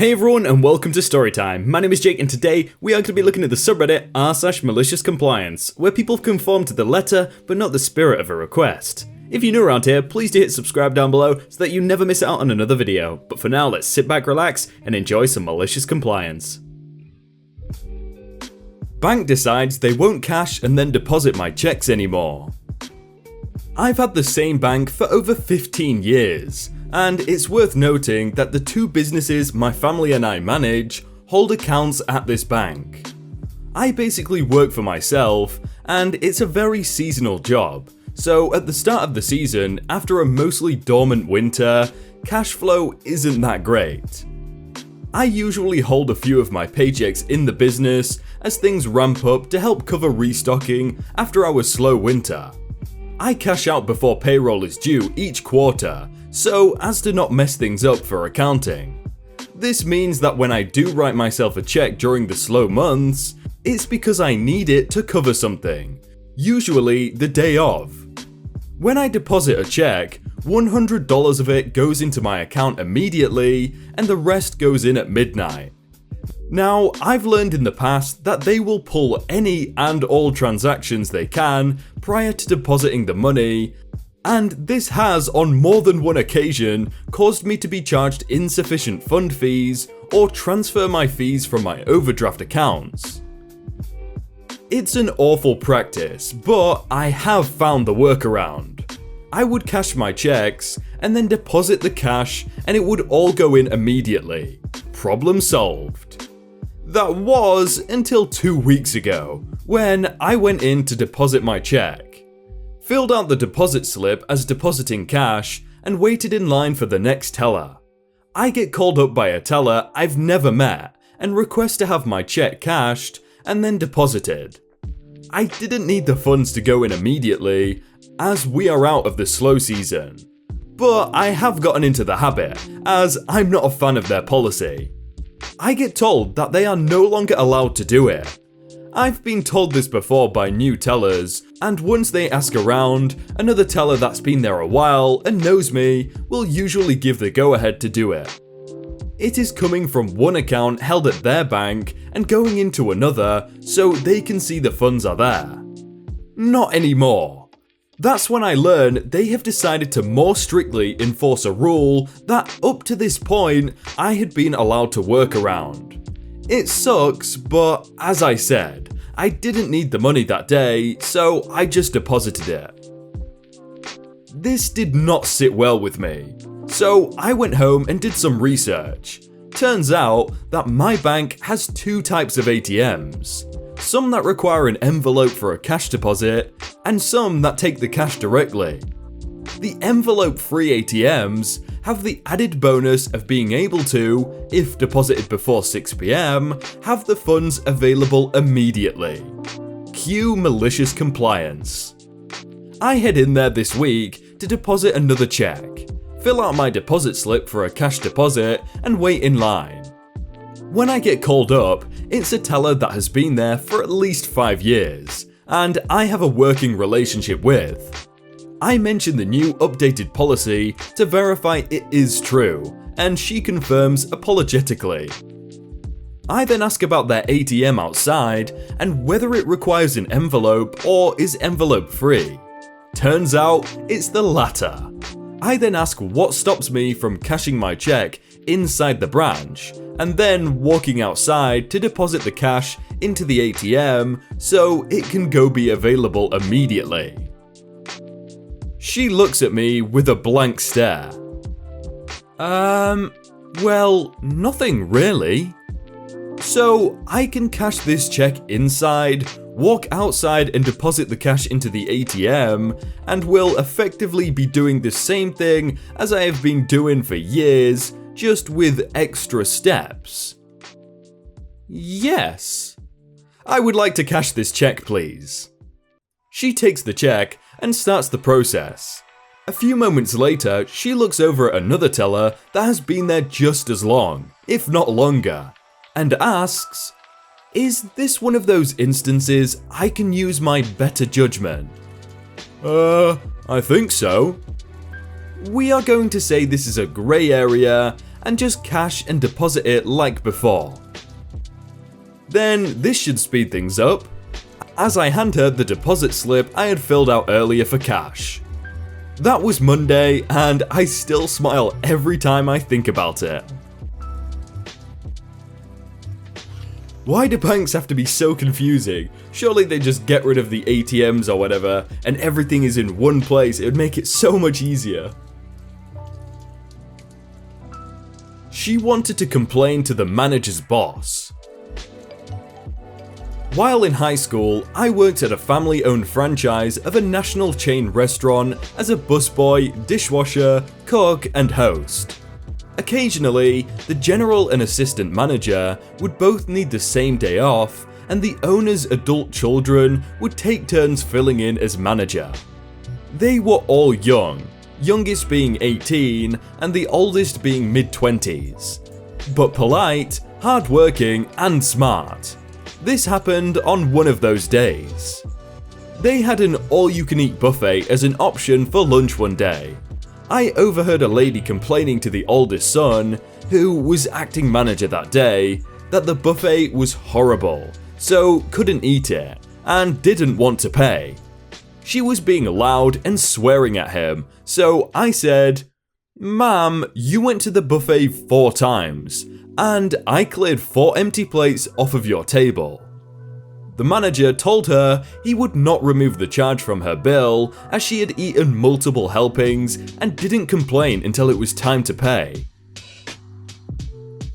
Hey everyone and welcome to Storytime. My name is Jake and today we are going to be looking at the subreddit r/maliciouscompliance, where people have conformed to the letter but not the spirit of a request. If you're new around here, please do hit subscribe down below so that you never miss out on another video. But for now, let's sit back, relax and enjoy some malicious compliance. Bank decides they won't cash and then deposit my checks anymore. I've had the same bank for over 15 years. And it's worth noting that the two businesses my family and I manage hold accounts at this bank. I basically work for myself, and it's a very seasonal job, so at the start of the season, after a mostly dormant winter, cash flow isn't that great. I usually hold a few of my paychecks in the business as things ramp up to help cover restocking after our slow winter. I cash out before payroll is due each quarter, so as to not mess things up for accounting. This means that when I do write myself a check during the slow months, it's because I need it to cover something, usually the day of. When I deposit a check, $100 of it goes into my account immediately and the rest goes in at midnight. Now, I've learned in the past that they will pull any and all transactions they can prior to depositing the money, and this has on more than one occasion caused me to be charged insufficient fund fees or transfer my fees from my overdraft accounts. It's an awful practice, but I have found the workaround. I would cash my checks and then deposit the cash and it would all go in immediately. Problem solved. That was until 2 weeks ago, when I went in to deposit my check. Filled out the deposit slip as depositing cash, and waited in line for the next teller. I get called up by a teller I've never met and request to have my check cashed and then deposited. I didn't need the funds to go in immediately, as we are out of the slow season. But I have gotten into the habit, as I'm not a fan of their policy. I get told that they are no longer allowed to do it. I've been told this before by new tellers, and once they ask around, another teller that's been there a while and knows me will usually give the go-ahead to do it. It is coming from one account held at their bank and going into another so they can see the funds are there. Not anymore. That's when I learn they have decided to more strictly enforce a rule that up to this point I had been allowed to work around. It sucks, but as I said, I didn't need the money that day, so I just deposited it. This did not sit well with me, so I went home and did some research. Turns out that my bank has two types of ATMs. Some that require an envelope for a cash deposit, and some that take the cash directly. The envelope-free ATMs have the added bonus of being able to, if deposited before 6 PM, have the funds available immediately. Cue malicious compliance. I head in there this week to deposit another check, fill out my deposit slip for a cash deposit, and wait in line. When I get called up, it's a teller that has been there for at least 5 years, and I have a working relationship with. I mention the new updated policy to verify it is true, and she confirms apologetically. I then ask about their ATM outside and whether it requires an envelope or is envelope free. Turns out it's the latter. I then ask what stops me from cashing my check inside the branch and then walking outside to deposit the cash into the ATM so it can go be available immediately. She looks at me with a blank stare. Well, nothing really. So I can cash this check inside, walk outside and deposit the cash into the ATM, and will effectively be doing the same thing as I have been doing for years, just with extra steps. Yes. I would like to cash this check, please. She takes the check and starts the process. A few moments later, she looks over at another teller that has been there just as long, if not longer, and asks, "Is this one of those instances I can use my better judgment?" I think so. We are going to say this is a grey area, and just cash and deposit it like before. Then this should speed things up, as I hand her the deposit slip I had filled out earlier for cash. That was Monday, and I still smile every time I think about it. Why do banks have to be so confusing? Surely they just get rid of the ATMs or whatever, and everything is in one place. It would make it so much easier. She wanted to complain to the manager's boss. While in high school, I worked at a family-owned franchise of a national chain restaurant as a busboy, dishwasher, cook, and host. Occasionally, the general and assistant manager would both need the same day off, and the owner's adult children would take turns filling in as manager. They were all young, youngest being 18 and the oldest being mid-20s, but polite, hardworking, and smart. This happened on one of those days. They had an all-you-can-eat buffet as an option for lunch one day. I overheard a lady complaining to the oldest son, who was acting manager that day, that the buffet was horrible, so couldn't eat it, and didn't want to pay. She was being loud and swearing at him, so I said, "Ma'am, you went to the buffet 4 times, and I cleared 4 empty plates off of your table." The manager told her he would not remove the charge from her bill as she had eaten multiple helpings and didn't complain until it was time to pay.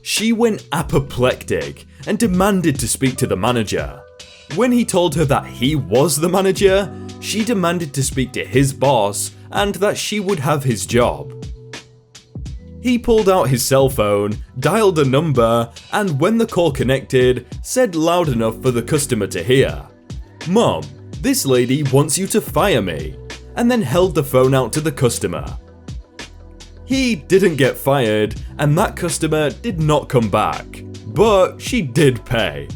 She went apoplectic and demanded to speak to the manager. When he told her that he was the manager, she demanded to speak to his boss and that she would have his job. He pulled out his cell phone, dialed a number, and when the call connected, said loud enough for the customer to hear, "Mom, this lady wants you to fire me," and then held the phone out to the customer. He didn't get fired, and that customer did not come back, but she did pay.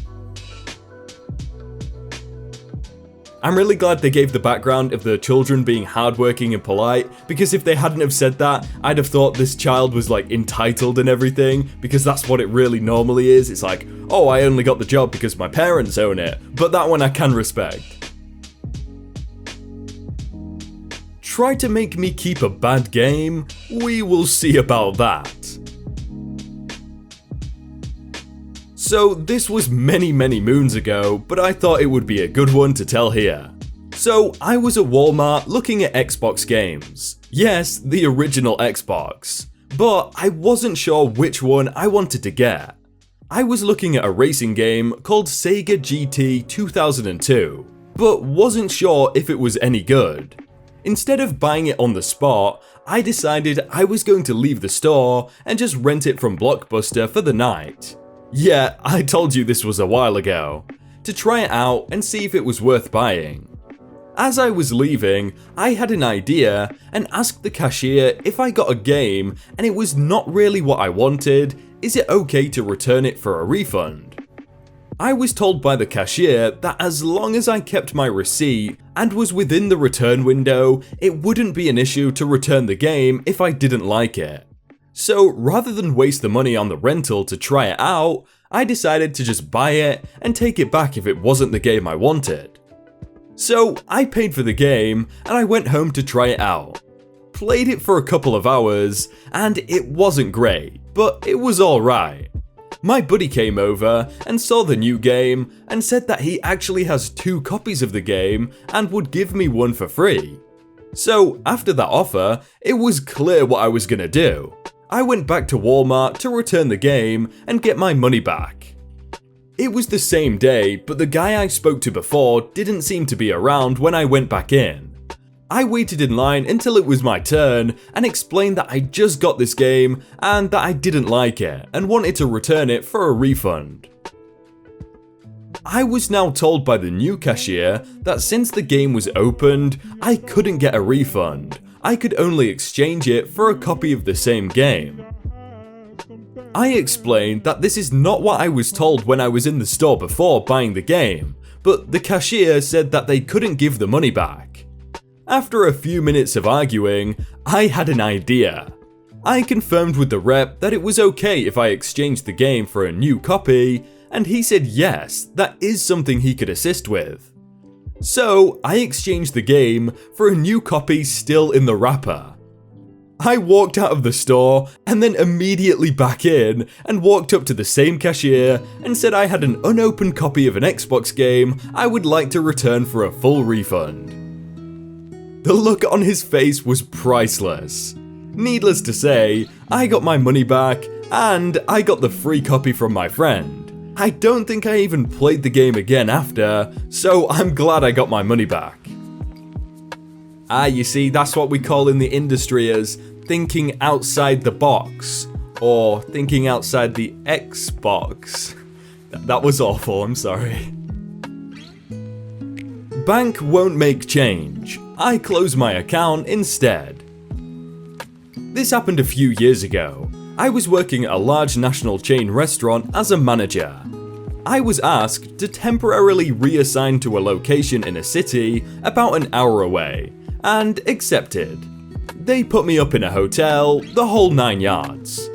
I'm really glad they gave the background of the children being hardworking and polite, because if they hadn't have said that, I'd have thought this child was like entitled and everything, because that's what it really normally is. It's like, oh, I only got the job because my parents own it, but that one I can respect. Try to make me keep a bad game? We will see about that. So this was many moons ago, but I thought it would be a good one to tell here. So I was at Walmart looking at Xbox games. Yes, the original Xbox. But I wasn't sure which one I wanted to get. I was looking at a racing game called Sega GT 2002, but wasn't sure if it was any good. Instead of buying it on the spot, I decided I was going to leave the store and just rent it from Blockbuster for the night. Yeah, I told you this was a while ago, to try it out and see if it was worth buying. As I was leaving, I had an idea and asked the cashier if I got a game and it was not really what I wanted, is it okay to return it for a refund? I was told by the cashier that as long as I kept my receipt and was within the return window, it wouldn't be an issue to return the game if I didn't like it. So rather than waste the money on the rental to try it out, I decided to just buy it and take it back if it wasn't the game I wanted. So I paid for the game and I went home to try it out. Played it for a couple of hours and it wasn't great, but it was alright. My buddy came over and saw the new game and said that he actually has 2 copies of the game and would give me one for free. So after that offer, it was clear what I was gonna do. I went back to Walmart to return the game and get my money back. It was the same day, but the guy I spoke to before didn't seem to be around when I went back in. I waited in line until it was my turn and explained that I just got this game and that I didn't like it and wanted to return it for a refund. I was now told by the new cashier that since the game was opened, I couldn't get a refund. I could only exchange it for a copy of the same game. I explained that this is not what I was told when I was in the store before buying the game, but the cashier said that they couldn't give the money back. After a few minutes of arguing, I had an idea. I confirmed with the rep that it was okay if I exchanged the game for a new copy, and he said yes, that is something he could assist with. So I exchanged the game for a new copy still in the wrapper. I walked out of the store and then immediately back in and walked up to the same cashier and said I had an unopened copy of an Xbox game I would like to return for a full refund. The look on his face was priceless. Needless to say, I got my money back and I got the free copy from my friend. I don't think I even played the game again after, so I'm glad I got my money back. You see, that's what we call in the industry as thinking outside the box, or thinking outside the Xbox. That was awful, I'm sorry. Bank won't make change. I close my account instead. This happened a few years ago. I was working at a large national chain restaurant as a manager. I was asked to temporarily reassign to a location in a city about an hour away, and accepted. They put me up in a hotel, the whole 9 yards.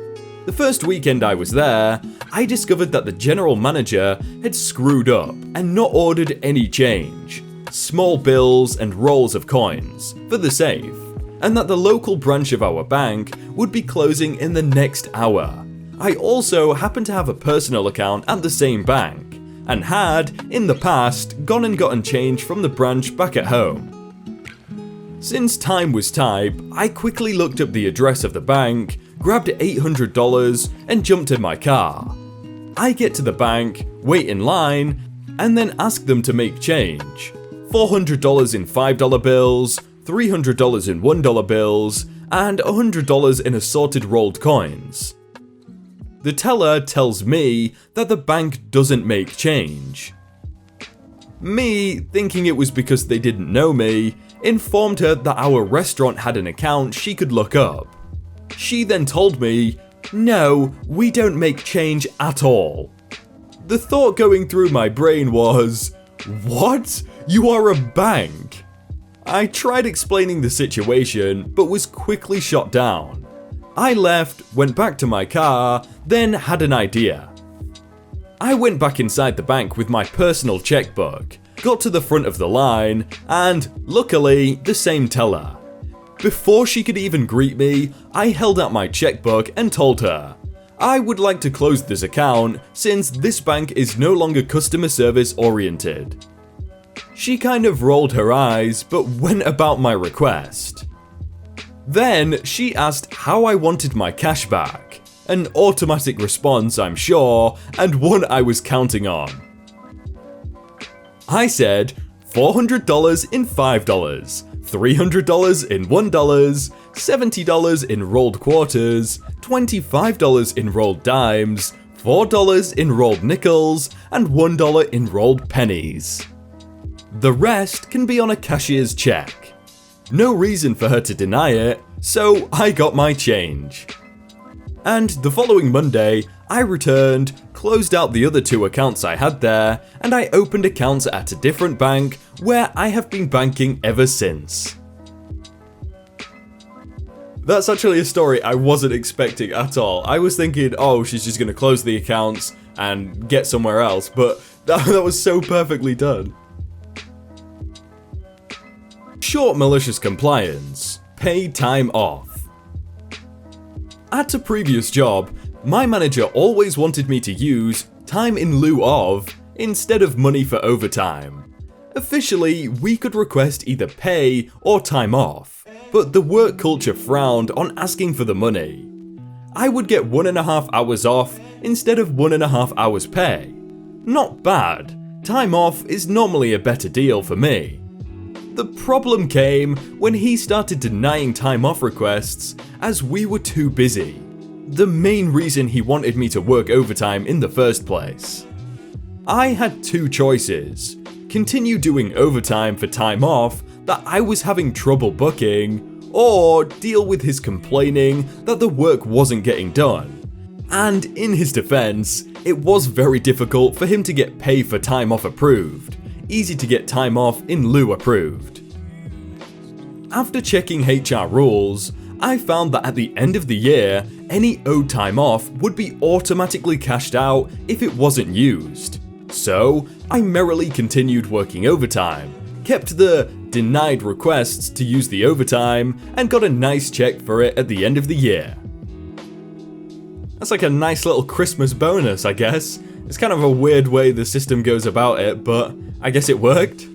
The first weekend I was there, I discovered that the general manager had screwed up and not ordered any change, small bills and rolls of coins, for the safe, and that the local branch of our bank would be closing in the next hour. I also happened to have a personal account at the same bank, and had, in the past, gone and gotten change from the branch back at home. Since time was tight, I quickly looked up the address of the bank, grabbed $800, and jumped in my car. I get to the bank, wait in line, and then ask them to make change. $400 in $5 bills, $300 in $1 bills, and $100 in assorted rolled coins. The teller tells me that the bank doesn't make change. Me, thinking it was because they didn't know me, informed her that our restaurant had an account she could look up. She then told me, "No, we don't make change at all." The thought going through my brain was, "What? You are a bank?" I tried explaining the situation, but was quickly shot down. I left, went back to my car, then had an idea. I went back inside the bank with my personal checkbook, got to the front of the line, and, luckily, the same teller. Before she could even greet me, I held out my checkbook and told her, I would like to close this account since this bank is no longer customer service oriented. She kind of rolled her eyes, but went about my request. Then she asked how I wanted my cash back. An automatic response, I'm sure, and one I was counting on. I said $400 in $5, $300 in $1, $70 in rolled quarters, $25 in rolled dimes, $4 in rolled nickels, and $1 in rolled pennies. The rest can be on a cashier's check. No reason for her to deny it, so I got my change. And the following Monday, I returned, closed out the other 2 accounts I had there, and I opened accounts at a different bank where I have been banking ever since. That's actually a story I wasn't expecting at all. I was thinking, oh, she's just going to close the accounts and get somewhere else, but that was so perfectly done. Short malicious compliance. Paid time off. At a previous job, my manager always wanted me to use time in lieu of instead of money for overtime. Officially, we could request either pay or time off, but the work culture frowned on asking for the money. I would get 1.5 hours off instead of 1.5 hours pay. Not bad. Time off is normally a better deal for me. The problem came when he started denying time off requests as we were too busy. The main reason he wanted me to work overtime in the first place. I had 2 choices: continue doing overtime for time off that I was having trouble booking, or deal with his complaining that the work wasn't getting done. And in his defense, it was very difficult for him to get pay for time off approved. Easy to get time off in lieu approved. After checking HR rules, I found that at the end of the year, any owed time off would be automatically cashed out if it wasn't used. So, I merrily continued working overtime, kept the denied requests to use the overtime, and got a nice check for it at the end of the year. That's like a nice little Christmas bonus, I guess. It's kind of a weird way the system goes about it, but I guess it worked.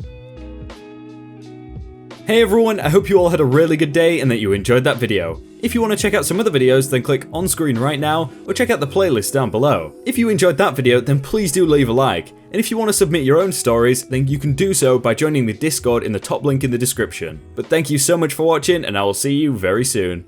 Hey everyone, I hope you all had a really good day and that you enjoyed that video. If you want to check out some other videos, then click on screen right now, or check out the playlist down below. If you enjoyed that video, then please do leave a like. And if you want to submit your own stories, then you can do so by joining the Discord in the top link in the description. But thank you so much for watching, and I will see you very soon.